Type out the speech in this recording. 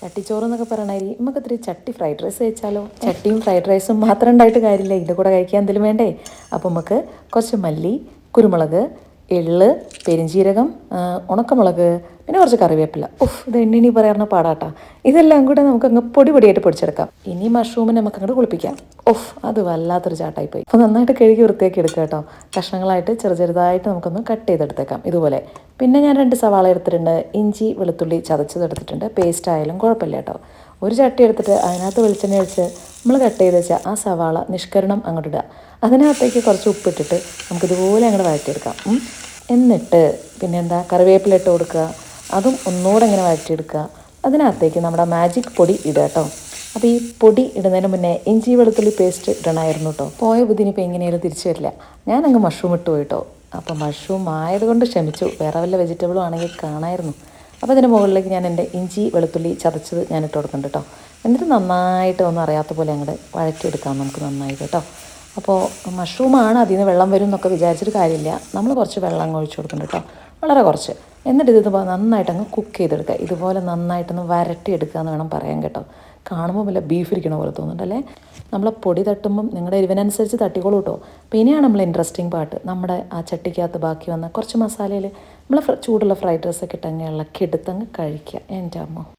ചട്ടിച്ചോറ് എന്നൊക്കെ പറയണേരി നമുക്ക് ഇത്തിരി ചട്ടി ഫ്രൈഡ് റൈസ് കഴിച്ചാലോ. ചട്ടിയും ഫ്രൈഡ് റൈസും മാത്രം ഉണ്ടായിട്ട് കാര്യമില്ല, ഇതിൻ്റെ കൂടെ കഴിക്കാൻ എന്തെങ്കിലും വേണ്ടേ. അപ്പോൾ നമുക്ക് കുറച്ച് മല്ലി, കുരുമുളക്, എള്ള്, പെരിഞ്ചീരകം, ഉണക്കമുളക്, പിന്നെ കുറച്ച് കറിവേപ്പില. ഇത് എണ്ണി പറയാറുള്ള പാടാട്ടാ. ഇതെല്ലാം കൂടെ നമുക്കങ്ങ് പൊടിയായിട്ട് പൊടിച്ചെടുക്കാം. ഇനി മഷ്റൂമിനെ നമുക്കങ്ങോട്ട് കുളിപ്പിക്കാം. അത് വല്ലാത്തൊരു ചാട്ടായിപ്പോയി. അപ്പോൾ നന്നായിട്ട് കഴുകി വൃത്തിയാക്കി എടുക്കുക കേട്ടോ. കഷ്ണങ്ങളായിട്ട് ചെറുതായിട്ട് നമുക്കൊന്ന് കട്ട് ചെയ്തെടുത്തേക്കാം ഇതുപോലെ. പിന്നെ ഞാൻ 2 സവാള എടുത്തിട്ടുണ്ട്, ഇഞ്ചി വെളുത്തുള്ളി ചതച്ചതെടുത്തിട്ടുണ്ട്. പേസ്റ്റ് ആയാലും കുഴപ്പമില്ല കേട്ടോ. ഒരു ചട്ടി എടുത്തിട്ട് അതിനകത്ത് വെളിച്ചെണ്ണ ഒഴിച്ച് നമ്മൾ കട്ട് ചെയ്ത് വെച്ചാൽ ആ സവാള നിഷ്കരണം അങ്ങോട്ട് ഇടുക. അതിനകത്തേക്ക് കുറച്ച് ഉപ്പിട്ടിട്ട് നമുക്കിതുപോലെ അങ്ങോട്ട് വഴറ്റിയെടുക്കാം. എന്നിട്ട് പിന്നെന്താ, കറിവേപ്പില ഇട്ട് കൊടുക്കുക. അതും ഒന്നുകൂടെ ഇങ്ങനെ വഴറ്റിയെടുക്കുക. അതിനകത്തേക്ക് നമ്മുടെ മാജിക് പൊടി ഇടുക കേട്ടോ. അപ്പോൾ ഈ പൊടി ഇടുന്നതിന് മുന്നേ ഇഞ്ചി വെളുത്തുള്ളി പേസ്റ്റ് ഇടണമായിരുന്നു കേട്ടോ. പോയ ബുദ്ധിനിപ്പോൾ എങ്ങനെയാലും തിരിച്ചു വരില്ല. ഞാനങ്ങ് മഷ്റൂം ഇട്ട് പോയിട്ടോ. അപ്പോൾ മഷ്റൂം ആയതുകൊണ്ട് ക്ഷമിച്ചു, വേറെ വല്ല വെജിറ്റബിളും ആണെങ്കിൽ കാണാമായിരുന്നു. അപ്പോൾ ഇതിൻ്റെ മുകളിലേക്ക് ഞാൻ എൻ്റെ ഇഞ്ചി വെളുത്തുള്ളി ചതച്ചത് ഞാൻ ഇട്ട് കൊടുക്കുന്നുണ്ട് കേട്ടോ. എന്നിട്ട് നന്നായിട്ട് ഒന്നും അറിയാത്ത പോലെ അങ്ങോട്ട് വഴറ്റിയെടുക്കാം നമുക്ക് നന്നായിട്ട് കേട്ടോ. അപ്പോൾ മഷ്റൂമാണ്, അതിൽ നിന്ന് വെള്ളം വരും എന്നൊക്കെ വിചാരിച്ചിട്ട് കാര്യമില്ല. നമ്മൾ കുറച്ച് വെള്ളം അങ്ങ് ഒഴിച്ച് കൊടുക്കുന്നുണ്ട് കേട്ടോ, വളരെ കുറച്ച്. എന്നിട്ട് ഇത് നന്നായിട്ട് അങ്ങ് കുക്ക് ചെയ്തെടുക്കുക. ഇതുപോലെ നന്നായിട്ടൊന്ന് വരട്ടിയെടുക്കുക എന്ന് വേണം പറയാൻ കേട്ടോ. കാണുമ്പോൾ വല്ല ബീഫ് ഇരിക്കണ പോലെ തോന്നുന്നുണ്ടല്ലേ. നമ്മളെ പൊടി തട്ടുമ്പം നിങ്ങളുടെ എരിവിനനുസരിച്ച് തട്ടിക്കോളൂ കേട്ടോ. അപ്പോൾ ഇനിയാണ് നമ്മൾ ഇൻട്രസ്റ്റിംഗ് പാർട്ട്. നമ്മുടെ ആ ചട്ടിക്കകത്ത് ബാക്കി വന്ന കുറച്ച് മസാലയിൽ നമ്മൾ ചൂടുള്ള ഫ്രൈഡ് റൈസൊക്കെ ഇട്ട് അങ്ങ് ഇളക്കി എടുത്തങ്ങ് കഴിക്കുക. എൻ്റെ അമ്മ.